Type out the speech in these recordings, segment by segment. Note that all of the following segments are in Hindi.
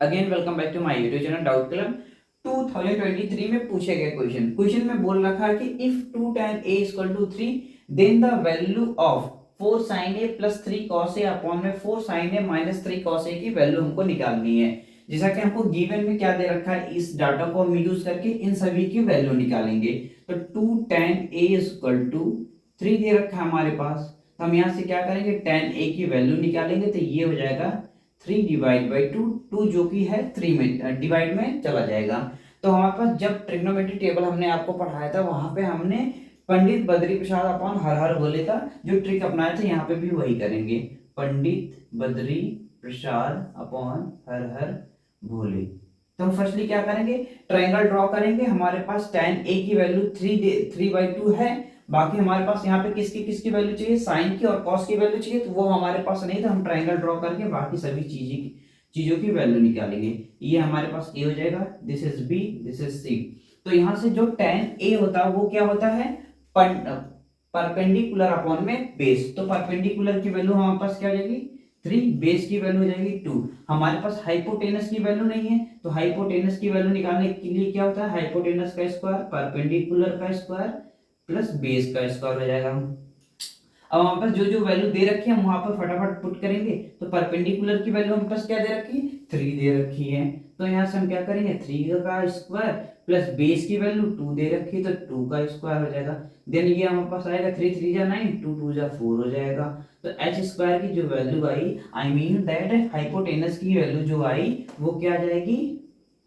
Again welcome back to my YouTube channel doubt club. 2023 में पूछे गए क्वेश्चन में बोल रखा है कि if 2 tan a equal to 3 then the value of 4 sin a plus 3 cos a upon में 4 sin a minus 3 cos a की वैल्यू हमको निकालनी है। जैसा कि हमको गिवन में क्या दे रखा है, इस डाटा को हम यूज करके इन सभी की वैल्यू निकालेंगे। तो 2 tan a इक्वल टू 3 दे रखा है हमारे पास, तो हम यहाँ से क्या करेंगे, tan a की वैल्यू निकालेंगे। तो ये हो जाएगा 3 डिवाइड बाई 2, 2 जो कि है 3 में डिवाइड में चला जाएगा। तो हमारे पास जब ट्रिग्नोमेट्री टेबल हमने आपको पढ़ाया था वहां पे हमने पंडित बद्री प्रसाद अपॉन हर हर भोले का जो ट्रिक अपनाया था, यहाँ पे भी वही करेंगे। पंडित बद्री प्रसाद अपॉन हर हर भोले। तो हम फर्स्टली क्या करेंगे, ट्रायंगल ड्रॉ करेंगे। हमारे पास tan a की वैल्यू 3/2 है। बाकी हमारे पास यहाँ पे किसकी किसकी वैल्यू चाहिए, साइन की और कॉस की वैल्यू चाहिए, तो वो हमारे पास नहीं, तो हम ट्रायंगल ड्रॉ करके बाकी सभी चीजों की वैल्यू निकालेंगे। ये हमारे पास ए हो जाएगा, this is B, this is C. तो यहाँ से जो tan a होता है वो क्या होता है, परपेंडिकुलर अपॉन में बेस। तो परपेंडिकुलर की वैल्यू हमारे पास क्या हो जाएगी 3, बेस की वैल्यू हो जाएगी 2। हमारे पास हाइपोटेनस की वैल्यू नहीं है, तो हाइपोटेनस की वैल्यू निकालने के लिए क्या होता है, हाइपोटेनस का स्क्वायर परपेंडिकुलर का स्क्वायर प्लस बेस का स्क्वायर हो जाएगा। अब हमारे पास जो जो वैल्यू दे रखी है हम वहां पर फटाफट पुट करेंगे। तो परपेंडिकुलर की वैल्यू हमारे पास क्या दे रखी है, 3 दे रखी है। तो यहाँ से हम क्या करेंगे, 3 का स्क्वायर प्लस बेस की वैल्यू 2 दे रखी है, तो 2 का स्क्वायर हो जाएगा। देन ये हमारे पास आएगा 3 3 जा 9, 2 2 जा 4 हो जाएगा। तो एच स्क्वायर की जो वैल्यू आई, आई मीन दैट हाइपोटेनस की वैल्यू जो आई वो क्या आ जाएगी,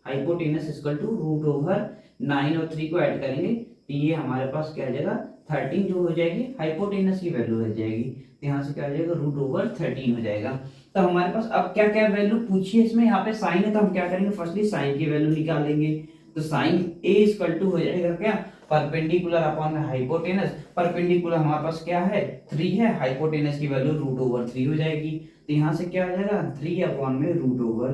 hypotenuse equal to root over 9 और 3 को ऐड करेंगे तो ये हमारे पास क्या आ जाएगा 13 जो हो जाएगी हाइपोटेनस की वैल्यू हो जाएगी। तो यहाँ से क्या हो जाएगा रूट ओवर 13 हो जाएगा। तो हमारे पास अब क्या क्या वैल्यू पूछी है इसमें, यहाँ पे साइन है तो हम क्या करेंगे, फर्स्टली साइन की वैल्यू निकालेंगे। तो साइन ए इक्वल टू हो जाएगा क्या, परपेंडिकुलर अपॉन हाइपोटेनस। परपेंडिकुलर हमारे पास क्या है 3 है, हाइपोटेनस की वैल्यू रूट ओवर 3 हो जाएगी। तो यहाँ से क्या हो जाएगा 3 अपॉन में रूट ओवर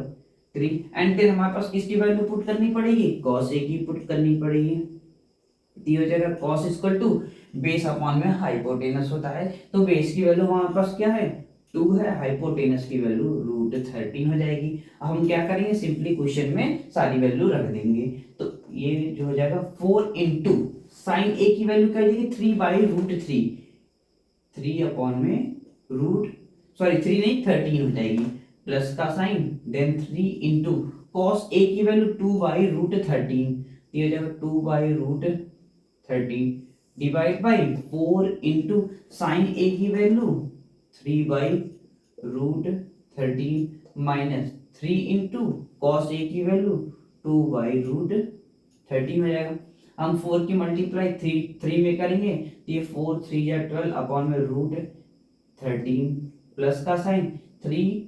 3। एंड फिर हमारे पास किसकी वैल्यू पुट करनी पड़ेगी, कॉस ए की पुट करनी पड़ेगी। ये हो जाएगा cos equal to base upon में हाइपोटेनस होता है, तो बेस की वैल्यू हमारे पास क्या है 2 है, हाइपोटेनस की वैल्यू रूट 13 हो जाएगी। अब हम क्या करेंगे, सिंपली क्वेश्चन में सारी वैल्यू रख देंगे। तो ये जो हो जाएगा 4 इंटू साइन ए की वैल्यू क्या जाएगी 3/√3, 3 अपॉन में रूट, सॉरी 3 नहीं 13 हो जाएगी, प्लस का sign, then 3 into cos A की वैल्यू 2/√13, ये हो जाएगा 2/√13 डिवाइड बाई 4 इंटू साइन ए की value 3/√13 minus 3 into cos A की वैल्यू 2/√13 हो जाएगा। हम 4 की मल्टीप्लाई 3 में करेंगे तो ये 4 3 या 12 अपॉन में √13 प्लस का साइन 3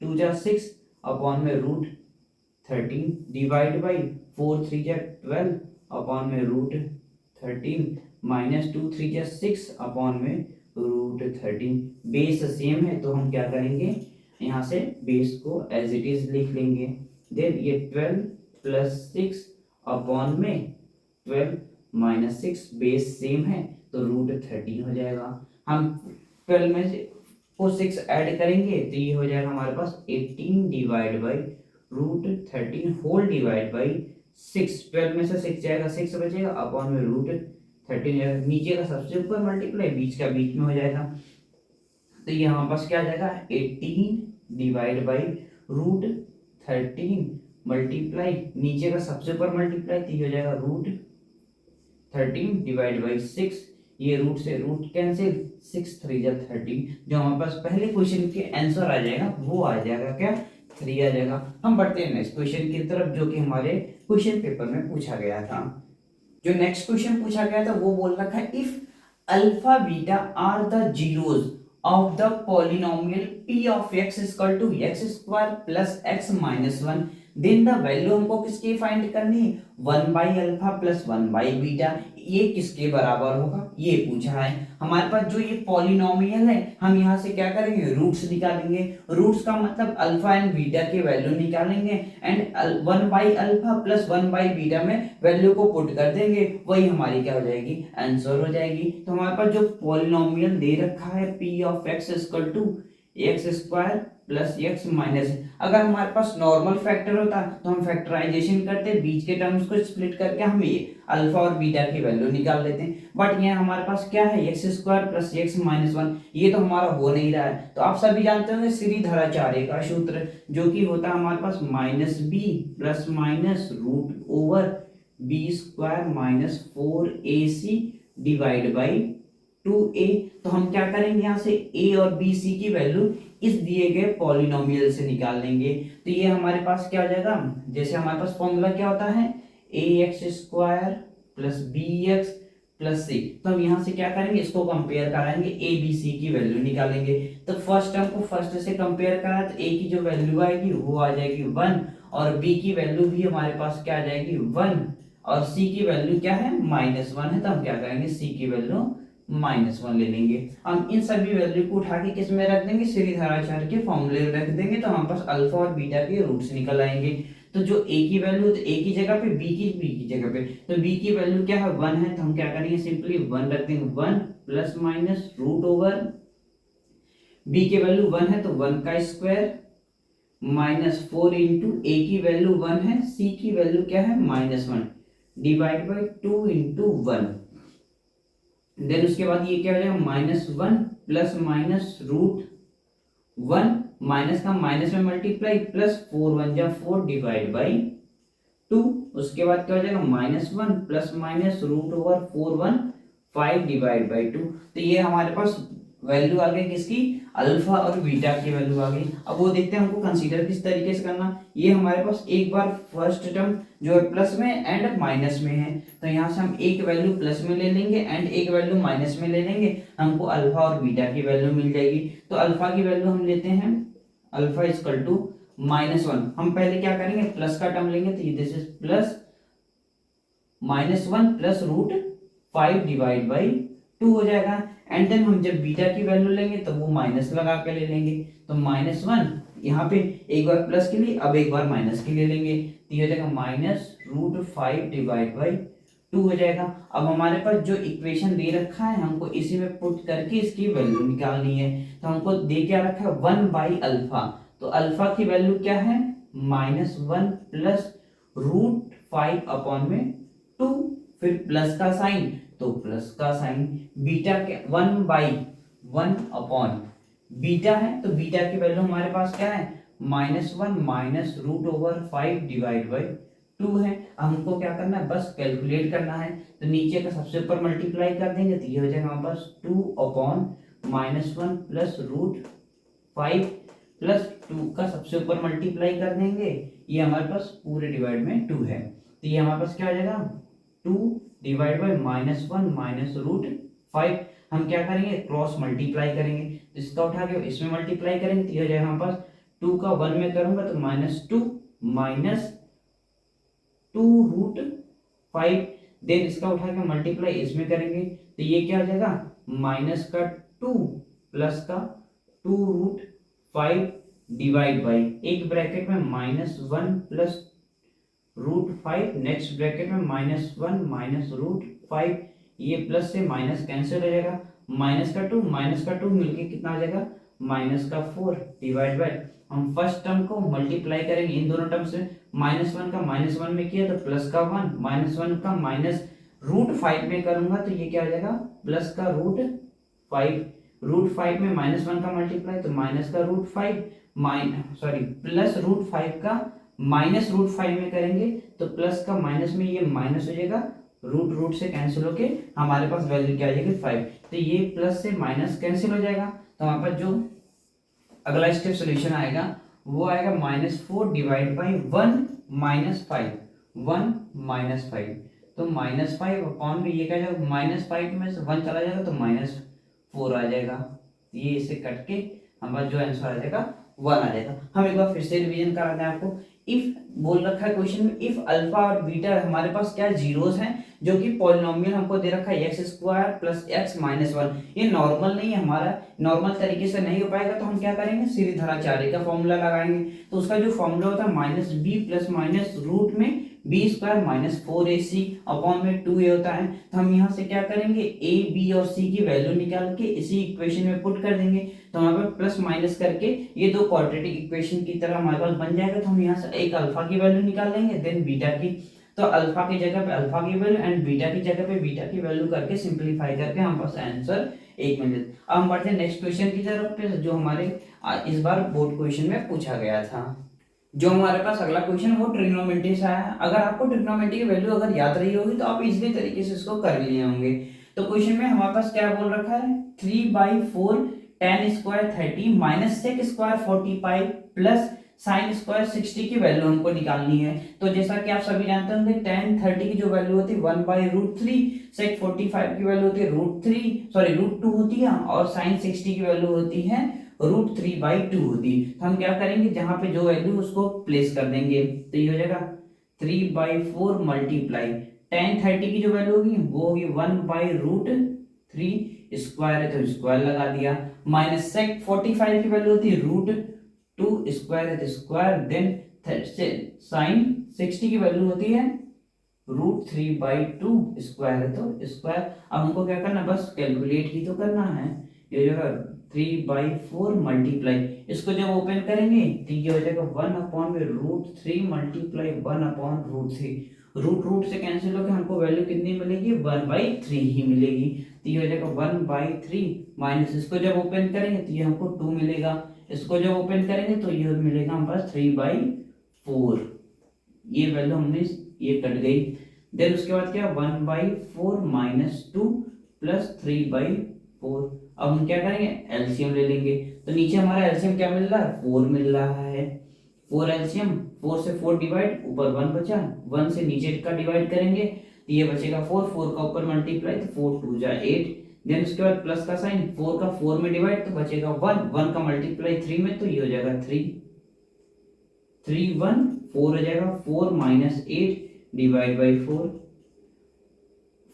2 जा 6 अपॉन में √13 डिवाइड बाई 4 3 जा 12 अपॉन में √13 माइनस 2 3 जा 6 अपॉन में √13। बेस सेम है तो हम क्या करेंगे, यहाँ से बेस को एज इट इज लिख लेंगे। देन ये 12 प्लस 6 अपॉन में 12 माइनस 6, बेस सेम है तो √13 हो जाएगा। हम 12 में से को 6 ऐड करेंगे तो ये हो जाएगा हमारे पास 18 divide by √13 whole divide by 6। 12 में से 6 जाएगा 6 बचेगा अपॉन में √13 जाएगा, नीचे का सबसे ऊपर मल्टीप्लाई बीच का बीच में हो जाएगा। तो ये हमारे पास क्या आ जाएगा 18 डिवाइड बाई √13 मल्टीप्लाई नीचे का सबसे ऊपर मल्टीप्लाई तो ये हो जाएगा √13 डिवाइड बाई 6। ये रूट से रूट कैंसिल, 6 3 जा 13, जो हमारे पास पहले क्वेश्चन के आंसर आ जाएगा वो आ जाएगा क्या 3 आ जाएगा। हम बढ़ते हैं नेक्स्ट क्वेश्चन की तरफ जो कि हमारे क्वेश्चन पेपर में पूछा गया था। जो नेक्स्ट क्वेश्चन पूछा गया था वो बोल रखा है if alpha beta are the zeros of the polynomial p of x equal to x square plus x minus 1 then the value हमको किसकी फाइंड करनी है 1/अल्फा प्लस 1/बीटा, ये किसके बराबर होगा ये पूछा है। हमारे पास जो ये पॉलिनोमियल है हम यहाँ से क्या करेंगे रूट्स निकालेंगे। रूट्स का मतलब अल्फा एंड बीटा की वैल्यू निकालेंगे एंड 1/अल्फा प्लस 1/बीटा में वैल्यू को पुट कर देंगे, वही हमारी क्या हो जाएगी आंसर हो जाएगी। तो हमारे पास जो पॉलिनोमियल दे रखा है p of x equal to x square plus x minus. अगर हमारे पास नॉर्मल फैक्टर होता तो हम फैक्टराइजेशन करते, बीच के टर्म्स को स्प्लिट करके हम ये अल्फा और बीटा की वैल्यू निकाल लेते हैं। बट ये हमारे पास क्या है, x square plus x minus one, ये तो हमारा हो नहीं रहा है। तो आप सभी जानते होंगे श्रीधराचार्य का सूत्र, जो कि होता है हमारे पास minus B plus minus root over B square minus 4ac divide by 2a। तो हम क्या करेंगे, यहाँ से a और b c की वैल्यू इस दिए गए पॉलिनोमियल से निकाल लेंगे। तो ये हमारे पास क्या हो जाएगा, जैसे हमारे पास फॉर्मूला क्या होता है, ax square plus bx plus c। तो हम यहाँ से क्या करेंगे, इसको कंपेयर कराएंगे, a b c की वैल्यू निकालेंगे। तो फर्स्ट टर्म को फर्स्ट से कंपेयर करा तो a की जो वैल्यू आएगी वो आ जाएगी 1, और b की वैल्यू भी हमारे पास क्या आ जाएगी 1, और c की वैल्यू क्या है -1 है। तो हम क्या करेंगे, c की वैल्यू -1 ले लेंगे। हम इन सभी वैल्यू को उठा के किस में रख देंगे, श्रीधराचार्य के फॉर्मूले में रख देंगे। तो हमारे पास अल्फा और बीटा के रूट्स निकल आएंगे। तो जो a की वैल्यू तो a की जगह पे, b की जगह पे, तो b की वैल्यू क्या है 1 है। तो हम क्या करेंगे, सिंपली 1 रख देंगे, 1 plus minus root over b की वैल्यू 1 है तो 1 का स्क्वायर माइनस 4 इंटू a की वैल्यू 1 है, c की वैल्यू क्या है -1 डिवाइड बाई 2 इंटू 1। देन उसके बाद ये क्या हो जाएगा, -1 प्लस माइनस रूट 1, माइनस का माइनस में मल्टीप्लाई प्लस 4 1 जा 4 डिवाइड बाई 2। उसके बाद क्या हो जाएगा, -1 plus minus root over 4 1 5 divide by 2। तो ये हमारे पास वैल्यू आ गई किसकी, अल्फा और बीटा की वैल्यू आ गई। अब वो देखते हैं हमको कंसीडर किस तरीके से करना। ये हमारे पास एक बार फर्स्ट टर्म जो है प्लस में एंड माइनस में है, तो यहाँ से हम एक वैल्यू प्लस में ले लेंगे एंड एक वैल्यू माइनस में ले लेंगे, हमको अल्फा और बीटा की वैल्यू मिल जाएगी। तो अल्फा की वैल्यू हम लेते हैं अल्फा इक्वल टू -1। हम पहले क्या करेंगे, प्लस का टर्म लेंगे, तो ये this is plus -1 plus root 5 divide by 2 हो जाएगा। एंड देन हम जब बीटा की वैल्यू लेंगे तो वो माइनस लगा के ले लेंगे। तो -1 यहाँ पे एक बार प्लस के लिए, अब एक बार माइनस के लिए लेंगे, तो ये हो जाएगा -√5 डिवाइड बाई 2 हो जाएगा। अब हमारे पास जो इक्वेशन दे रखा है हमको इसी में पुट करके इसकी वैल्यू निकालनी है। तो हमको दे क्या रखा है 1 बाई अल्फा। तो अल्फा की वैल्यू क्या है -1 प्लस √5 अपॉन में 2, फिर प्लस का साइन तो प्लस का साइन, बीटा के 1 बाई 1 अपॉन बीटा है, तो बीटा की वैल्यू हमारे पास क्या है -1 minus root over 5 divide by 2 है। हमको क्या करना है, बस कैलकुलेट करना है। तो नीचे का सबसे ऊपर मल्टीप्लाई कर देंगे तो ये हो जाएगा हमारे पास 2 अपॉन -1 प्लस √5 प्लस 2 का सबसे ऊपर मल्टीप्लाई कर देंगे, ये हमारे पास पूरे डिवाइड में 2 है। तो ये हमारे पास क्या हो जाएगा 2 डिवाइड बाई -1 माइनस √5। हम क्या करेंगे, क्रॉस मल्टीप्लाई करेंगे, तो इसका उठा के इसमें मल्टीप्लाई करेंगे तो ये हो जाएगा हमारे पास 2 का 1 में करूंगा तो -2 माइनस 2√5। देन इसका उठा के मल्टीप्लाई इसमें करेंगे तो ये क्या हो जाएगा माइनस का 2 प्लस का 2√5 डिवाइड बाई एक ब्रैकेट में -1 प्लस √5, नेक्स्ट ब्रैकेट में -1 माइनस √5, ये प्लस से माइनस कैंसिल हो जाएगा, माइनस का 2 मिलके कितना आ जाएगा -4 डिवाइड बाय, हम फर्स्ट टर्म को मल्टीप्लाई करेंगे इन दोनों टर्म से, -1 का -1 में किया तो प्लस का 1, -1 का -√5 में करूंगा तो ये क्या आ जाएगा प्लस का √5, √5 में -1 का मल्टीप्लाई तो माइनस का √5 प्लस √5 का -√5 में करेंगे तो प्लस का माइनस में ये माइनस हो जाएगा, रूट से कैंसिल होके हमारे पास वैल्यू क्या आ जाएगी 5। तो ये प्लस से माइनस कैंसिल हो जाएगा, तो हमारे पास जो अगला स्टेप सोल्यूशन आएगा वो आएगा -4 डिवाइड बाई 1 - 5, तो -5 अपॉन में ये क्या जाएगा -5 में से 1 चला जाएगा तो -4 आ जाएगा, ये इसे कट के हमारा जो आंसर आ जाएगा 1 आ जाएगा। हम एक बार फिर से रिवीजन करा दें आपको, इफ बोल रखा है क्वेश्चन में, इफ अल्फा और बीटा हमारे पास क्या जीरोस हैं जो कि पॉलिनोमियल हमको दे रखा है x square plus x minus 1, ये नॉर्मल नहीं है, हमारा नॉर्मल तरीके से नहीं हो पाएगा, तो हम क्या करेंगे श्रीधराचार्य का फॉर्मूला लगाएंगे। तो उसका जो फॉर्मूला होता है -b प्लस माइनस रूट में b square minus 4ac upon में 2a होता है। तो हम यहाँ से क्या करेंगे, a b और c की वैल्यू निकाल के इसी इक्वेशन में पुट कर देंगे। तो हमारे पास प्लस माइनस करके ये दो क्वाड्रेटिक इक्वेशन की तरह हमारे पास बन जाएगा। तो हम यहाँ से एक अल्फा की वैल्यू निकाल लेंगे, देन बीटा की। तो अल्फा की जगह पे अल्फा की वैल्यू एंड बीटा की जगह पे बीटा की वैल्यू करके सिंपलीफाई करके हमारे पास आंसर एक मिल जाता। अब हम बढ़ते हैं नेक्स्ट क्वेश्चन की तरफ पे, जो हमारे इस बार बोर्ड क्वेश्चन में पूछा गया था। जो हमारे पास अगला क्वेश्चन है वो ट्रिग्नोमेट्री से आया है। अगर आपको ट्रिग्नोमेट्री की वैल्यू अगर याद रही होगी तो आप इजीली तरीके से इसको कर लिए होंगे। तो क्वेश्चन में हमारे पास क्या बोल रखा है, 3/4 tan square 30 minus sec square 45 plus sine square 60 की वैल्यू हमको निकालनी है। तो जैसा कि आप सभी जानते होंगे tan 30 की जो वैल्यू होती है 1/√3, सेक 45 की वैल्यू होती है √2 होती है, और साइन 60 की वैल्यू होती है √3/2 होती। तो हम क्या करेंगे, जहां पे जो वैल्यू उसको प्लेस कर देंगे। तो ये हो जाएगा 3/4 मल्टीप्लाई tan 30 की जो वैल्यू होगी वो होगी 1/√3 स्क्वायर है तो स्क्वायर लगा दिया, माइनस सेक 45 की वैल्यू होती है √2 स्क्वायर है तो स्क्वायर, देन साइन 60 की वैल्यू होती है √3/2 स्क्वायर है तो स्क्वायर। अब हमको क्या करना, बस कैलकुलेट ही तो करना है। ये हो जाएगा 3/4 मल्टीप्लाई, इसको जब ओपन करेंगे तो ये हो जाएगा 1/√3 मल्टीप्लाई 1/√3, रूट से कैंसिल होकर हमको वैल्यू कितनी मिलेगी, 1/3 ही मिलेगी। तो ये हो जाएगा 1/3 माइनस, इसको जब ओपन करेंगे तो ये हमको 2 मिलेगा, इसको जब ओपन करेंगे तो ये मिलेगा हमारे पास 3/4। ये वैल्यू हमने ये कट गई। देन उसके बाद क्या, 1/4 माइनस 2 प्लस 3/4। अब हम क्या करेंगे, एलसीएम ले लेंगे। तो नीचे हमारा एलसीएम क्या मिल रहा है, 4 मिल रहा है। 4 एलसीएम, 4 से 4 डिवाइड, ऊपर 1 बचा, 1 से नीचे का डिवाइड करेंगे तो ये बचेगा 4 का ऊपर मल्टीप्लाई तो 4 2 जा 8। देन उसके बाद प्लस का साइन, 4 का 4 में डिवाइड तो बचेगा 1 का मल्टीप्लाई 3 में तो ये हो जाएगा 3 1 4 हो जाएगा, 4 माइनस 8 डिवाइड बाई 4।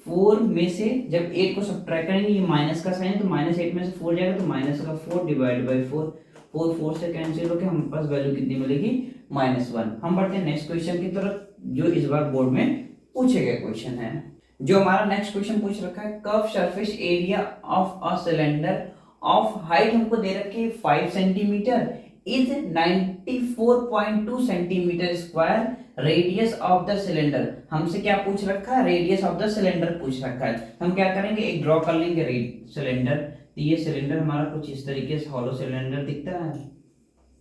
4 में से जब 8 को सब्ट्रैक्ट करेंगे, ये माइनस का साइन तो माइनस 8 में से 4 जाएगा तो माइनस का 4 डिवाइड बाई 4। 4 से कैंसिल होकर हमारे पास वैल्यू कितनी मिलेगी, -1। हम बढ़ते हैं नेक्स्ट क्वेश्चन की तरफ, जो इस बार बोर्ड में पूछे गए क्वेश्चन है। जो हमारा नेक्स्ट क्वेश्चन पूछ रखा है, curve surface area of a cylinder of height हमको दे रखी है 5 centimetre is 94.2 centimetre square, radius of the cylinder. हमसे क्या पूछ रखा है, रेडियस ऑफ द सिलेंडर पूछ रखा है। हम क्या करेंगे, एक ड्रॉ कर लेंगे सिलेंडर। तो ये सिलेंडर हमारा कुछ इस तरीके से हॉलो सिलेंडर दिखता है।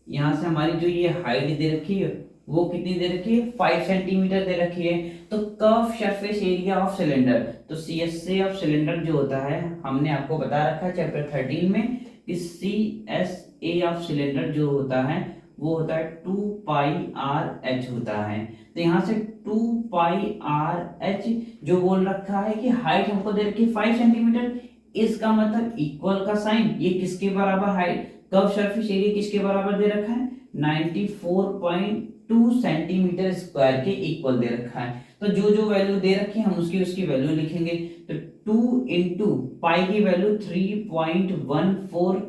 यहाँ से हमारी जो ये हाइट दे रखी है वो कितनी दे रखी है, 5 सेंटीमीटर दे रखी है। तो curve surface area of cylinder, तो CSA ऑफ सिलेंडर जो होता है, हमने आपको बता रखा है चैप्टर 13 में कि CSA ऑफ सिलेंडर जो होता है वो होता है 2πRh होता है। तो यहाँ से 2πRh जो बोल रखा है कि हाइट हमको दे रखी है 5 सेंटीमीटर, इसका मतलब इक्वल का साइन, ये किसके बराबर हाइट, कर्व सरफेस एरिया किसके बराबर दे रखा है, 94.2 सेंटीमीटर स्क्वायर के इक्वल दे रखा है। तो जो जो वैल्यू दे रखी है हम उसकी वैल्यू लिखेंगे। तो 2 इंटू पाई की वैल्यू 3.14,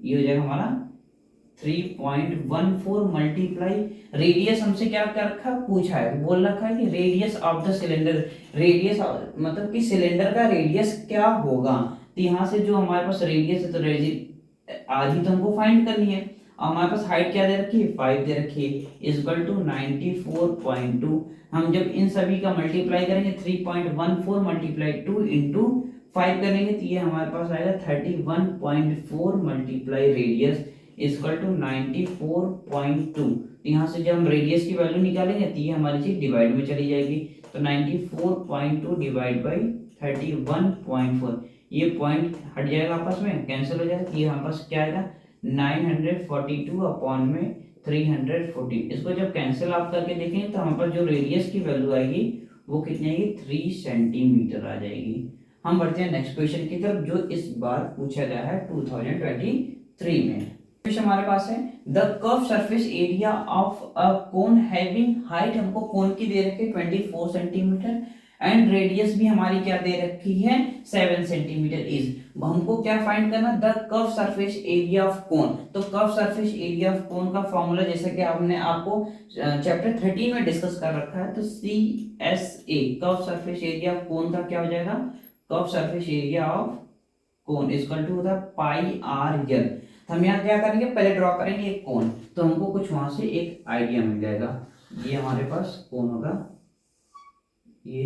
ये हो जाएगा हमारा 3.14 मल्टीप्लाई रेडियस, हमसे क्या कर रखा पूछा है, बोल रखा है कि radius of the cylinder, radius मतलब कि सिलेंडर का रेडियस क्या होगा। तो यहाँ से जो हमारे पास रेडियस है तो आधी तो हमको फाइंड करनी है, और हमारे पास हाइट क्या दे रखी है, 5 दे रखी है, इक्वल टू 94.2। हम जब इन सभी का मल्टीप्लाई करेंगे 3.14 मल्टीप्लाई 2 इंटू 5 करेंगे तो ये हमारे पास आएगा 31.4 मल्टीप्लाई रेडियस इक्वल टू 94.2। यहाँ से जब हम रेडियस की वैल्यू निकालेंगे तो ये हमारी चीज डिवाइड में चली जाएगी। तो 94.2 डिवाइड बाई 31.4, ये पॉइंट हट जाएगा आपस में, कैंसिल हो जाएगा। ये हमारे पास क्या आएगा 942 अपॉन में 314। इसको जब कैंसिल आप करके देखेंगे तो हमारे पास जो रेडियस की वैल्यू आएगी वो कितनी आएगी, 3 सेंटीमीटर आ जाएगी। हम बढ़ते हैं नेक्स्ट क्वेश्चन की तरफ, जो इस बार पूछा गया है 2023 में। क्वेश्चन हमारे पास है, the curve surface area of a cone having height, हमको कोन की दे रखे 24 सेंटीमीटर एंड रेडियस भी हमारी क्या दे रखी है 7 सेंटीमीटर इज। हमको क्या फाइंड करना, the curve surface area of cone. तो curve surface area of cone का फॉर्मूला जैसा कि आपने आपको चैप्टर 13 में डिस्कस कर रखा है, तो C S A curve surface area of cone का क्या हो जाएगा, curve surface area of cone equal to होता है पाई आर यल। तो हम यहाँ क्या करेंगे, पहले ड्रॉ करेंगे एक कोन, तो हमको कुछ वहां से एक आइडिया मिल जाएगा। ये हमारे पास कोन होगा, ये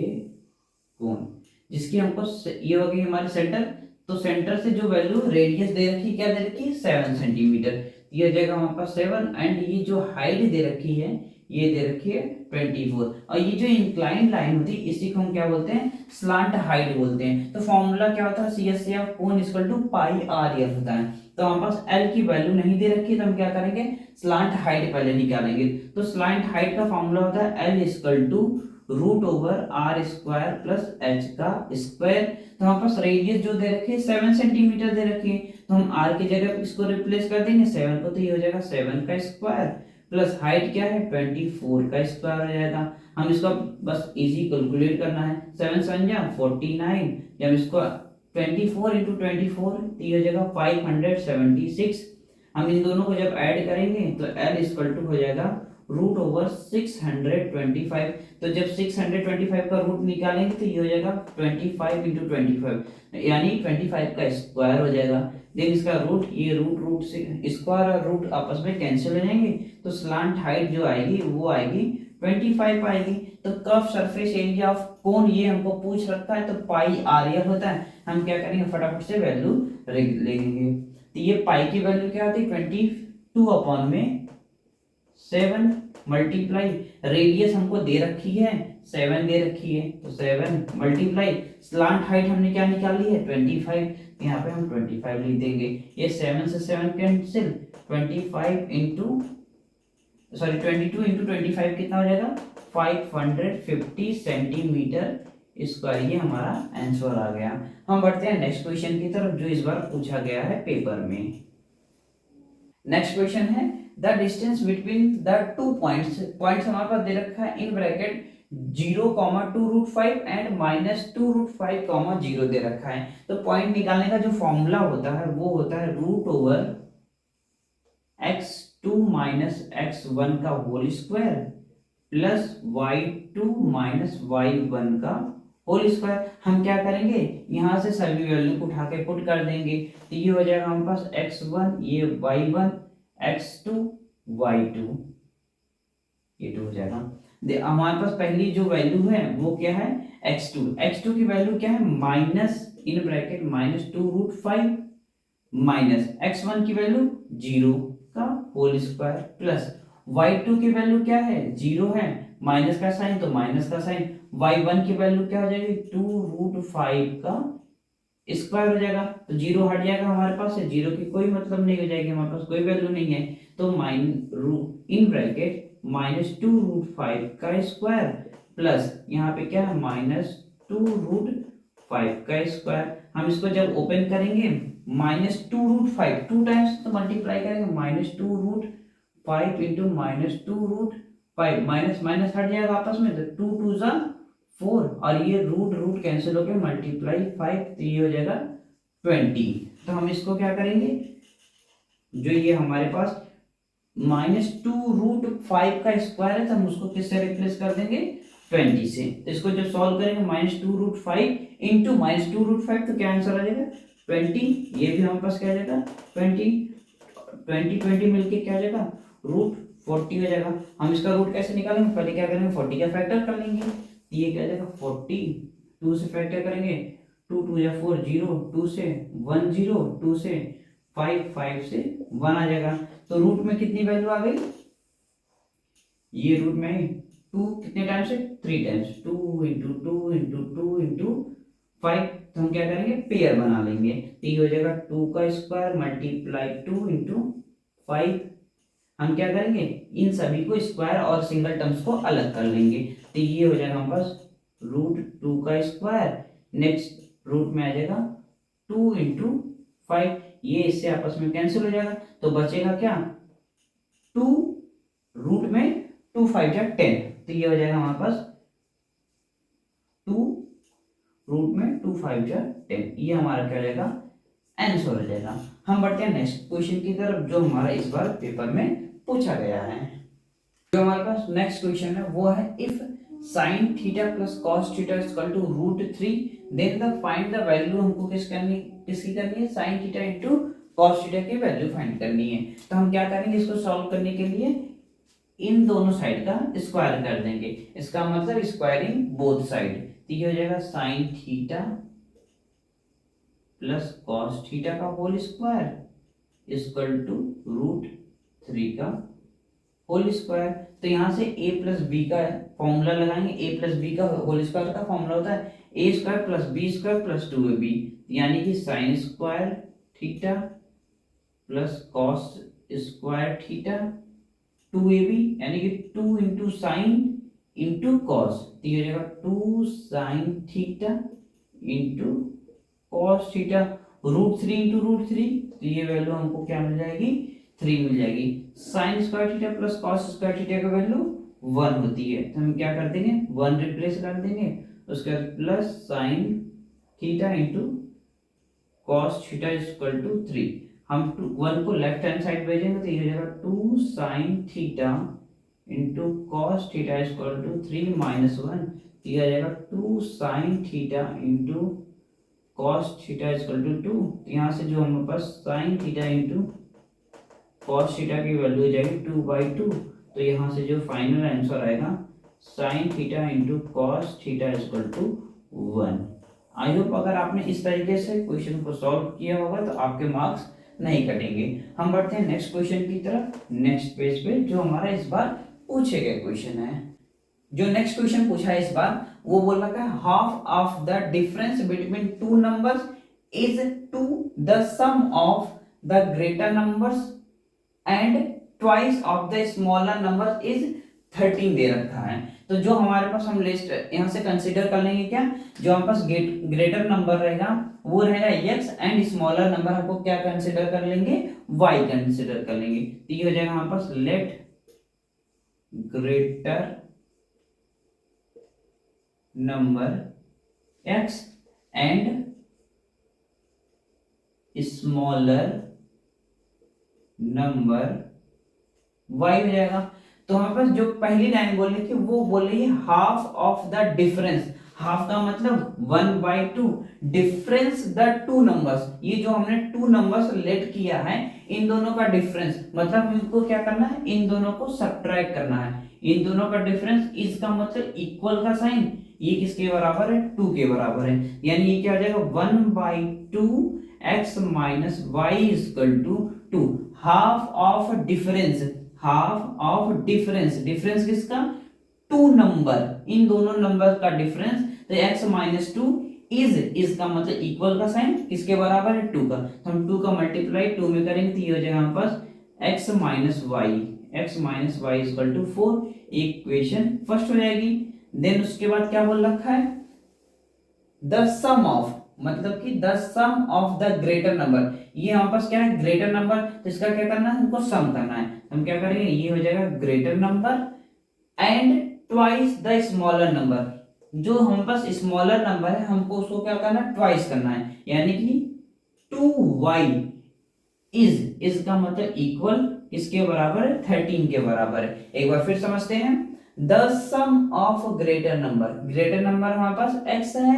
कोन, जिसकी हमको ये होगी हमारी सेंटर। तो सेंटर से जो वैल्यू रेडियस दे रखी, क्या दे रखी है 7 सेंटीमीटर, ये हो जाएगा हमारे पास 7। एंड ये जो हाइट दे रखी है ये दे रखी है 24। और ये जो इंक्लाइन लाइन होती है इसी को हम क्या बोलते हैं, स्लांट हाइट बोलते हैं। तो फॉर्मूला क्या होता है, C S of cone equal to pi r l होता है। तो हमारे पास एल की वैल्यू नहीं दे रखी है, तो हम क्या करेंगे, स्लांट हाइट पहले निकालेंगे। तो स्लांट हाइट का फॉर्मूला होता है l equal to root over r square plus h का स्क्वायर। तो हमारे पास रेडियस जो दे रखी है 7 सेंटीमीटर दे रखी है, तो हम आर की जगह इसको रिप्लेस कर देंगे 7 को, तो ये हो जाएगा 7 का स्क्वायर प्लस हाइट क्या है 24 का स्क्वायर हो जाएगा। हम इसको बस इजी कैलकुलेट करना है, 7 7 जा 49, जब इसको 24 इंटू 24 ये हो जाएगा 576। हम इन दोनों को जब ऐड करेंगे तो एल इक्वल टू हो जाएगा रूट ओवर 625। तो जब 625 का रूट निकालेंगे तो ये हो जाएगा 25 इंटू 25, यानी 25 का स्क्वायर हो जाएगा। देन इसका रूट, ये रूट रूट से स्क्वायर और रूट आपस में कैंसिल हो जाएंगे, तो स्लांट हाइट जो आएगी वो आएगी 25 आएगी। तो कर्व सरफेस एरिया ऑफ कोन ये हमको पूछ रखा है, तो पाई आर एल होता है। हम क्या करेंगे, फटाफट से वैल्यू लेंगे। तो ये पाई की वैल्यू क्या आती है 22 अपॉन में 7 मल्टीप्लाई रेडियस हमको दे रखी है 7 दे रखी है, तो 7 मल्टीप्लाई स्लांट हाइट हमने क्या निकाली है 25, यहाँ पे हम 25 लिख देंगे। ये 7 से 7 कैंसिल, 25 इंटू सॉरी 22 इंटू 25 कितना हो जाएगा 550 सेंटीमीटर स्क्वायर। ये हमारा आंसर आ गया। हम बढ़ते हैं नेक्स्ट क्वेश्चन की तरफ, जो इस बार पूछा गया है पेपर में। नेक्स्ट क्वेश्चन है the distance between the two points. Points हमारे पास दे रखा है इन ब्रैकेट 0,2√5 एंड -2√5, 0 दे रखा है। तो पॉइंट निकालने का जो फॉर्मूला होता है वो होता है root over x2 minus x1 का whole square plus y2 minus y1 का होल स्क्वायर। हम क्या करेंगे, यहां से सभी वैल्यू को उठा के पुट कर देंगे, तो ये हो जाएगा हमारे पास x1, ये y1, x2 y2, ये 2 हो जाएगा। हमारे पास पहली जो वैल्यू है वो क्या है x2। x2 की वैल्यू क्या है minus in bracket -2√5 minus x1 की वैल्यू 0 का होल स्क्वायर प्लस y2 की वैल्यू क्या है 0 है, माइनस का साइन तो माइनस का साइन, y1 की वैल्यू क्या हो जाएगी 2√5 का स्क्वायर हो जाएगा। तो 0 हट जाएगा हमारे पास से, 0 की कोई मतलब नहीं हो जाएगी, हमारे पास कोई वैल्यू नहीं है। तो इन ब्रैकेट -2√5 का स्क्वायर प्लस यहाँ पे क्या है -2√5 का स्क्वायर। हम इसको जब ओपन करेंगे -2√5 टू टाइम्स तो मल्टीप्लाई करेंगे -2√5 इंटू -2√5, माइनस माइनस हट जाएगा आपस में, तो 2 2 जा 4 और ये रूट रूट कैंसिल हो गया, मल्टीप्लाई 5, तो ये हो जाएगा 20। तो हम इसको क्या करेंगे, जो ये हमारे पास -2√5 का स्क्वायर है तो हम उसको किससे रिप्लेस कर देंगे 20 से। तो इसको जब सॉल्व करेंगे -2√5 इंटू -2√5, तो क्या आंसर आ जाएगा 20। ये भी हमारे पास क्या आ जाएगा 20 20 मिलके क्या आ जाएगा √40 हो जाएगा। हम इसका रूट कैसे निकालेंगे, पहले क्या करेंगे 40 का फैक्टर कर लेंगे, ये क्या आ जाएगा 40, 2 से फैक्टर करेंगे 2 2 या 4 0, 2 से 1 0, 2 से 5 5 से 1 आ जाएगा। तो रूट में कितनी वैल्यू आ गई, ये रूट में आई 2 कितने टाइम से 3 टाइम्स, 2 इंटू 2 इंटू 2 इंटू 5। तो हम क्या करेंगे पेयर बना लेंगे, तो ये हो जाएगा 2 का स्क्वायर मल्टीप्लाई 2 इंटू 5। हम क्या करेंगे इन सभी को स्क्वायर और सिंगल टर्म्स को अलग कर लेंगे, तो ये हो जाएगा हमारे पास √2 का स्क्वायर, नेक्स्ट रूट में आ जाएगा 2 इंटू 5, ये इससे आपस में कैंसिल हो जाएगा, तो बचेगा क्या 2 रूट में 2 5 जा 10, तो ये हो जाएगा हमारे पास 2 रूट में 2 5 जा 10, ये हमारा क्या हो जाएगा आंसर हो जाएगा। हम बढ़ते हैं नेक्स्ट क्वेश्चन की तरफ जो हमारा इस बार पेपर में पूछा गया है। जो हमारे पास नेक्स्ट क्वेश्चन है वो है if sin theta plus cos theta equal to √3 then the find the value, हमको किसकी करनी है sin theta into cos theta की वैल्यू फाइंड करनी है। तो हम क्या करेंगे, इसको सॉल्व करने के लिए इन दोनों साइड का स्क्वायर कर देंगे, इसका मतलब स्क्वायरिंग बोथ साइड, तो ये हो जाएगा sin theta plus cos theta का होल स्क्वायर इक्वल टू √3 का होल स्क्वायर। तो यहाँ से a प्लस बी का फॉर्मूला लगाएंगे, a प्लस बी का होल स्क्वायर का फॉर्मूला होता है a square plus b square plus 2ab, यानी कि sine square theta plus cos square theta 2ab, यानी कि 2 इंटू साइन इंटू कॉस, तो ये हो जाएगा 2 sine theta into cos theta √3 into √3, तो ये वैल्यू हमको क्या मिल जाएगी 3 मिल जाएगी। Sign square theta plus cos square theta का वैल्यू 1 होती है, तो हम क्या कर देंगे 1 रिप्लेस कर देंगे, उसके बाद plus sine theta into cos theta equal to 3, हम 1 को लेफ्ट हैंड साइड भेजेंगे तो ये हो जाएगा 2 sine theta into cos theta equal to 3 minus 1, तो ये आ जाएगा 2 sine theta into cos theta equal to 2, तो यहाँ से जो हमारे पास sine theta into cos theta की वैल्यू हो जाएगी 2/2, तो यहाँ से जो फाइनल आंसर आएगा sine theta into cos theta equal to 1। I hope अगर आपने इस तरीके से क्वेश्चन को सॉल्व किया होगा तो आपके मार्क्स नहीं कटेंगे। हम बढ़ते हैं नेक्स्ट क्वेश्चन की तरफ, नेक्स्ट पेज पे जो हमारा इस बार पूछे गए क्वेश्चन है। जो नेक्स्ट क्वेश्चन पूछा है इस बार वो बोल रखा है half of the difference between two numbers is two the sum of the greater numbers and twice of the smaller number is 13 दे रखा है। तो जो हमारे पास हम लिस्ट यहाँ से कंसीडर कर लेंगे क्या, जो हमारे पास ग्रेटर नंबर रहेगा वो रहेगा x एंड स्मॉलर नंबर हमको क्या कंसीडर कर लेंगे y कंसीडर कर लेंगे, तो ये हो जाएगा हमारे पास let greater number x and smaller number y हो जाएगा। तो हमारे पास जो पहली लाइन बोल रही थी वो बोल रही है half of the difference, half का मतलब 1/2 डिफरेंस द टू नंबर्स, ये जो हमने टू नंबर्स लेट किया है इन दोनों का डिफरेंस, मतलब हमको क्या करना है इन दोनों को सब्ट्रैक्ट करना है, इन दोनों का डिफरेंस इसका मतलब इक्वल का साइन, ये किसके बराबर है 2 के बराबर है, यानी ये क्या हो जाएगा 1/2 x minus y equal to 2, half of difference, half of difference, difference किसका टू नंबर, इन दोनों नंबर का डिफरेंस, तो x माइनस 2 इज, इसका मतलब इक्वल का साइन किसके बराबर है 2 का, तो हम 2 का मल्टीप्लाई 2 में करेंगे तो ये हो जाएगा हमारे पास x minus y equal to 4, equation first हो जाएगी। देन उसके बाद क्या बोल रखा है द सम ऑफ, मतलब कि the sum of the greater number, ये हमारे पास क्या है ग्रेटर नंबर, तो इसका क्या करना है हमको सम करना है, हम क्या करेंगे ये हो जाएगा greater number and twice the smaller number, जो हमारे पास स्मॉलर नंबर है हमको उसको क्या करना है ट्वाइस करना है, यानी कि 2y इज, इसका मतलब इक्वल किसके बराबर है 13 के बराबर है। एक बार फिर समझते हैं the sum of greater number, greater number हमारे पास x है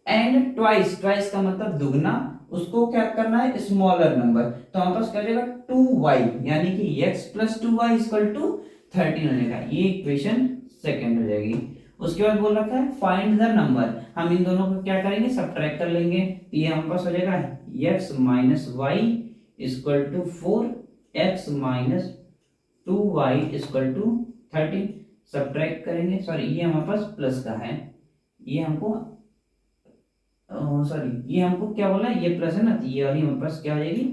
एंड ट्वाइस, ट्वाइस का मतलब दुगना, उसको क्या करना है स्मॉलर नंबर, तो हमारे पास क्या हो जाएगा 2y, यानी कि x plus 2y equal to 13 हो जाएगा, ये इक्वेशन सेकंड हो जाएगी। उसके बाद बोल रखा है फाइंड द नंबर, हम इन दोनों को क्या करेंगे सब्ट्रैक्ट कर लेंगे, तो ये हमारे पास हो जाएगा x minus y equal to 4, x minus 2y equal to 13, subtract करेंगे, सॉरी ये हमारे पास प्लस का है, ये हमको सॉरी ये हमको क्या बोला ये प्लस है ना, तो ये वाली हमारे पास क्या हो जाएगी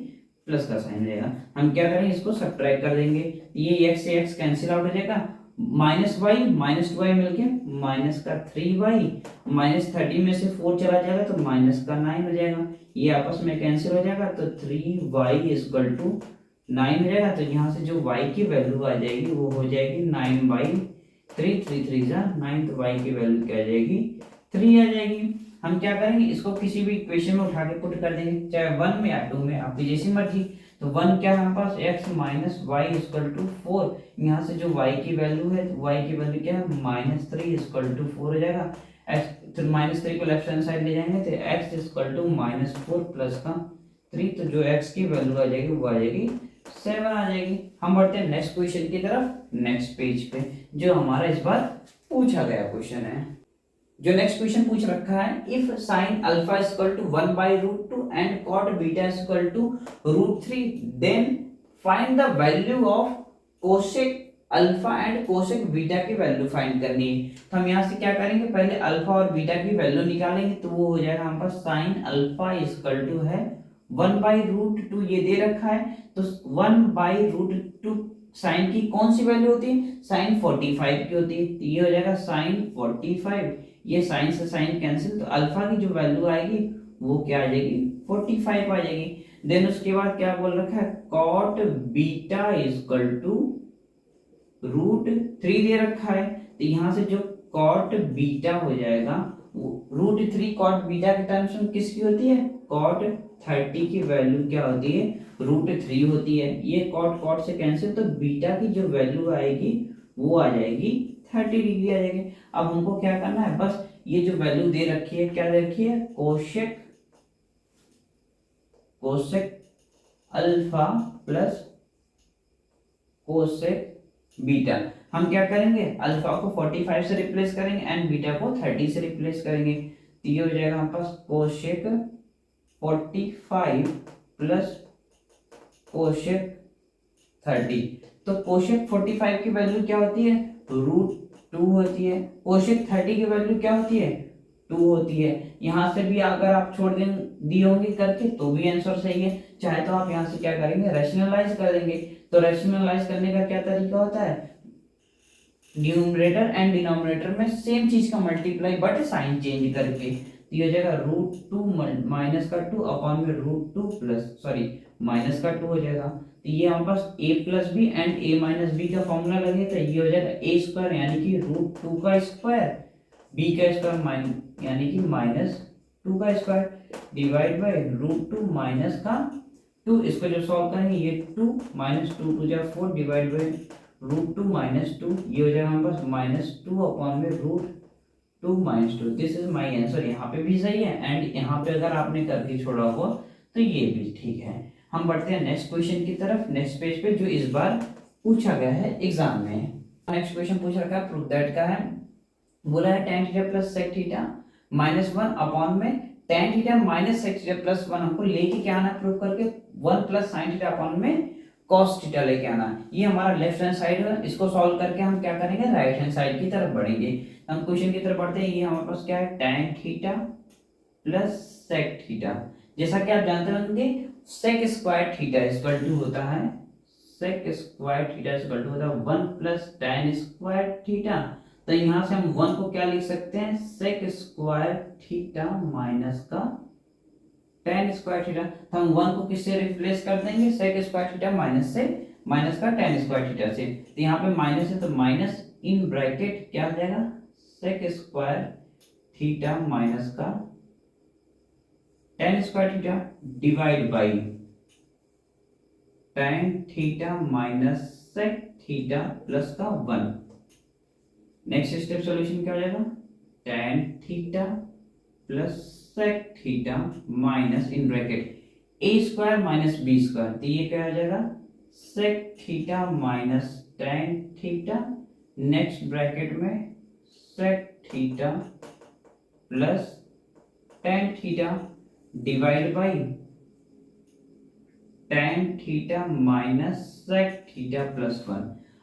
प्लस का साइन रहेगा, हम क्या करेंगे इसको सब्ट्रैक्ट कर देंगे, ये x से x कैंसिल आउट हो जाएगा, माइनस वाई माइनस 2y मिलके माइनस का 3y, माइनस 30 में से 4 चला जाएगा तो माइनस का 9 हो जाएगा, ये आपस में कैंसिल हो जाएगा तो 3y इक्वल टू 9 हो जाएगा, तो यहाँ से जो y की वैल्यू आ जाएगी वो हो जाएगी 9/3, 3 3 जा 9, तो y की वैल्यू क्या आ जाएगी 3 आ जाएगी। हम क्या करेंगे, इसको किसी भी इक्वेशन में उठा के पुट कर देंगे, चाहे 1 में या 2 में, आपकी जैसी मर्जी। तो 1 क्या है हमारे पास, x minus y equal to 4। यहाँ से जो y की वैल्यू है, y की वैल्यू क्या है, -3 इक्वल टू 4 हो जाएगा। x तो -3 को लेफ्ट हैंड साइड ले जाएंगे तो x इक्वल टू -4 प्लस का 3, तो जो x की वैल्यू आ जाएगी वो आ जाएगी 7 आ जाएगी। हम बढ़ते हैं नेक्स्ट क्वेश्चन की तरफ, नेक्स्ट पेज पे, जो हमारा इस बार पूछा गया क्वेश्चन है। जो नेक्स्ट क्वेश्चन पूछ रखा है, if sine alpha equal to 1/√2 and cot beta equal to √3, then find the value of cosec alpha and cosec beta की वैल्यू फाइंड करनी है। तो हम यहाँ से क्या करेंगे, पहले अल्फा और बीटा की वैल्यू निकालेंगे, तो वो हो जाएगा हमारे पास साइन अल्फा इक्वल टू है 1/√2, ये दे रखा है, तो 1/√2 साइन की कौन सी वैल्यू होती है, साइन 45 की होती है, तो ये हो जाएगा साइन 45, ये साइन से साइन कैंसिल, तो अल्फा की जो वैल्यू आएगी वो क्या आ जाएगी, 45 आ जाएगी। देन उसके बाद क्या बोल रखा है, कॉट बीटा इक्वल टू √3 दे रखा है, तो यहाँ से जो कॉट बीटा हो जाएगा, √3 कॉट बीटा के टर्म्स में किसकी होती है, कॉट 30 की वैल्यू क्या होती है, √3 होती है। ये कॉट कॉट से कैंसिल, तो बीटा की जो वैल्यू आएगी वो आ जाएगी 30 डिग्री आ जाएगी। अब हमको क्या करना है, बस ये जो वैल्यू दे रखी है, क्या दे रखी है, cosec alpha plus cosec beta, हम क्या करेंगे, अल्फा को 45 से रिप्लेस करेंगे एंड बीटा को 30 से रिप्लेस करेंगे, तो ये हो जाएगा हमारे पास कोसेक 45 प्लस कोसेक 30। तो कोसेक 45 की वैल्यू क्या होती है, √2 होती है, कोसेक 30 की वैल्यू क्या होती है, 2 होती है। यहाँ से भी अगर आप छोड़ दें दी होंगी करके तो भी आंसर सही है, चाहे तो आप यहाँ से क्या करेंगे, रैशनलाइज कर देंगे। तो रैशनलाइज करने का क्या तरीका होता है, न्यूमरेटर एंड डिनोमिनेटर में सेम चीज का मल्टीप्लाई बट साइन चेंज करके, तो ये हो जाएगा √2 माइनस का 2 अपॉन में √2 प्लस सॉरी माइनस का 2 हो जाएगा। तो ये हमारे पास a plus b and a minus b का फॉर्मूला लगे, तो ये हो जाएगा a स्क्वायर यानी कि √2 का स्क्वायर, b का स्क्वायर यानी कि -2 का स्क्वायर डिवाइड बाय √2 माइनस का 2। इसको जब सॉल्व करेंगे, ये 2 -2 2 जा 4 डिवाइड बाय √2 -2, ये हो जाएगा हमारे पास -2 अपॉन में √2 -2। This is my answer. यहाँ पे भी सही है एंड यहाँ पे अगर आपने करके छोड़ा हो तो ये भी ठीक है। हम बढ़ते हैं नेक्स्ट क्वेश्चन की तरफ, नेक्स्ट पेज पे, जो इस बार पूछा गया है एग्जाम में। नेक्स्ट क्वेश्चन पूछ रखा है, प्रूफ दैट का है। बोला है tan theta plus sec theta -1 upon में tan theta minus sec theta plus 1, हमको लेके क्या आना प्रूफ करके, 1 प्लस sin थीटा अपॉन में cos थीटा लेके आना। ये हमारा लेफ्ट हैंड साइड है, इसको सॉल्व करके हम क्या करेंगे, राइट हैंड साइड की तरफ बढ़ेंगे। हम क्वेश्चन की तरफ बढ़ते हैं। ये हमारे पास क्या है, tan theta plus sec theta, जैसा कि आप जानते होंगे sec square theta equal to होता है, sec square theta equal to होता है 1 प्लस tan स्क्वायर थीटा। तो यहां से हम 1 को क्या लिख सकते हैं, sec स्क्वायर थीटा माइनस का tan स्क्वायर थीटा। तो हम 1 को किससे रिप्लेस कर देंगे, sec स्क्वायर थीटा माइनस से, माइनस का tan स्क्वायर थीटा से। तो यहाँ पे माइनस है तो माइनस इन ब्रैकेट क्या हो जाएगा, sec स्क्वायर थीटा माइनस का tan square theta divide by tan theta minus sec theta plus का 1। नेक्स्ट स्टेप सॉल्यूशन क्या हो जाएगा, tan theta plus sec theta minus in bracket a square minus b square, तो ये क्या हो जाएगा, sec theta minus tan theta, next bracket में sec theta plus tan theta divide by tan theta minus sec theta plus 1।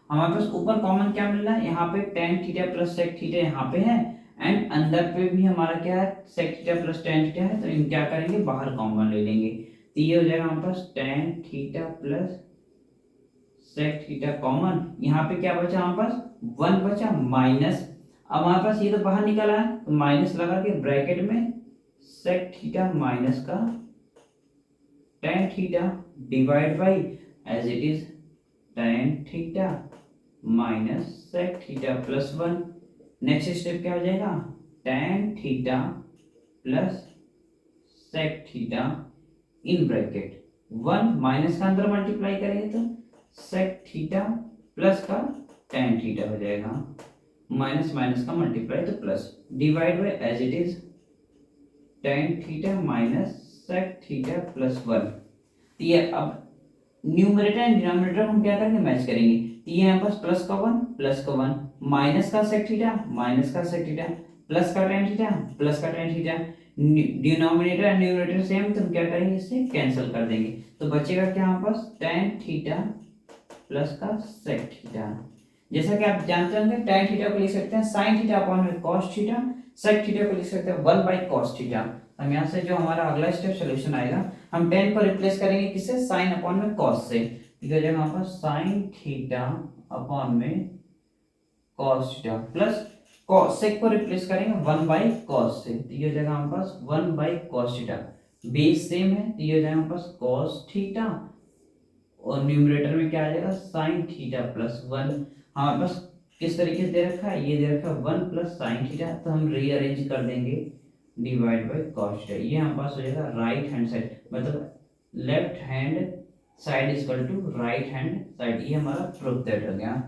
हमारे पास ऊपर कॉमन क्या मिल रहा है, यहाँ पे tan theta plus sec theta यहाँ पे है एंड अंदर पे भी हमारा क्या है, sec theta plus tan theta है, तो इन क्या करेंगे, बाहर कॉमन ले लेंगे। तो ये हो जाएगा हमारे पास tan theta plus sec theta common, यहाँ पे क्या बचा हमारे पास 1 बचा माइनस, अब हमारे पास ये तो बाहर निकला है तो माइनस लगा के ब्रैकेट में sec थीटा माइनस का tan theta divide by as it is tan theta minus sec theta plus 1। Next step क्या हो जाएगा, tan theta plus sec theta in bracket 1 minus का अंदर मल्टीप्लाई करेंगे तो सेक थीटा प्लस का टेन थीटा हो जाएगा, माइनस माइनस का मल्टीप्लाई तो plus, divide by as it is tan theta minus sec theta plus 1। ये अब न्यूमरेटर एंड डिनोमिनेटर हम क्या करेंगे, मैच करेंगे। ये यहाँ पास प्लस का 1 प्लस का 1, माइनस का सेक थीटा माइनस का सेक थीटा, प्लस का टेन थीटा प्लस का tan theta, denominator and numerator same तो हम क्या करेंगे, इससे कैंसिल कर देंगे। तो बचेगा क्या यहाँ पास, टेन थीटा प्लस का सेक थीटा। जैसा कि आप जानते होंगे टेन थीटा को लिख सकते हैं साइन थीटा अपॉन में कॉस थीटा, सेक थीटा को लिख सकते हैं 1 बाई कॉस थीटा। हम यहाँ से जो हमारा अगला स्टेप सोल्यूशन आएगा, हम टेन को रिप्लेस करेंगे किससे, साइन अपॉन में कॉस से। इधर जगह पर साइन थीटा अपॉन में कॉस थीटा प्लस कॉस, सेक को रिप्लेस करेंगे 1 बाई कॉस से, तो ये जगह हमारे पास 1 by cos theta, base same है तो ये जगह हमारे पास कॉस थीटा और न्यूमरेटर में क्या आ जाएगा, साइन थीटा प्लस 1। हमारे पास किस तरीके से दे रखा है, ये दे रखा है 1 प्लस साइन थीटा, तो हम रीअरेंज कर देंगे डिवाइड बाय कॉस थीटा। ये हमारे पास हो जाएगा राइट हैंड साइड, मतलब left hand side is equal to right hand side. ये हमारा प्रूफ दैट हो गया।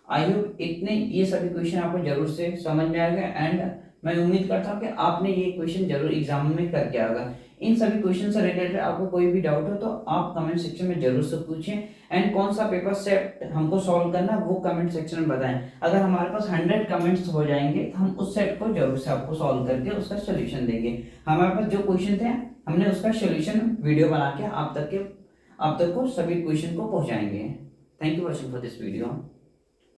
आई होप इतने ये सभी क्वेश्चन आपको जरूर से समझ में आएगा एंड मैं उम्मीद करता हूँ कि आपने ये क्वेश्चन जरूर एग्जाम में करके आएगा। इन सभी क्वेश्चन से रिलेटेड आपको कोई भी डाउट हो तो आप कमेंट सेक्शन में जरूर से पूछें एंड कौन सा पेपर सेट हमको सॉल्व करना है वो कमेंट सेक्शन में बताएं। अगर हमारे पास 100 कमेंट्स हो जाएंगे तो हम उस सेट को जरूर से आपको सॉल्व करके उसका सोल्यूशन देंगे। हमारे पास जो क्वेश्चन थे हमने उसका सोल्यूशन वीडियो बना के आप तक को सभी क्वेश्चन को पहुंचाएंगे। Thank you watching for this video.